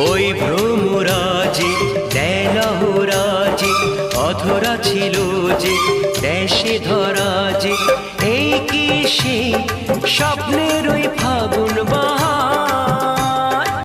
ওই ভ্রমরাজে দেলহরাজে অধরা ছিল যে দেশে ধরা যে এই কি সে স্বপ্নের ওই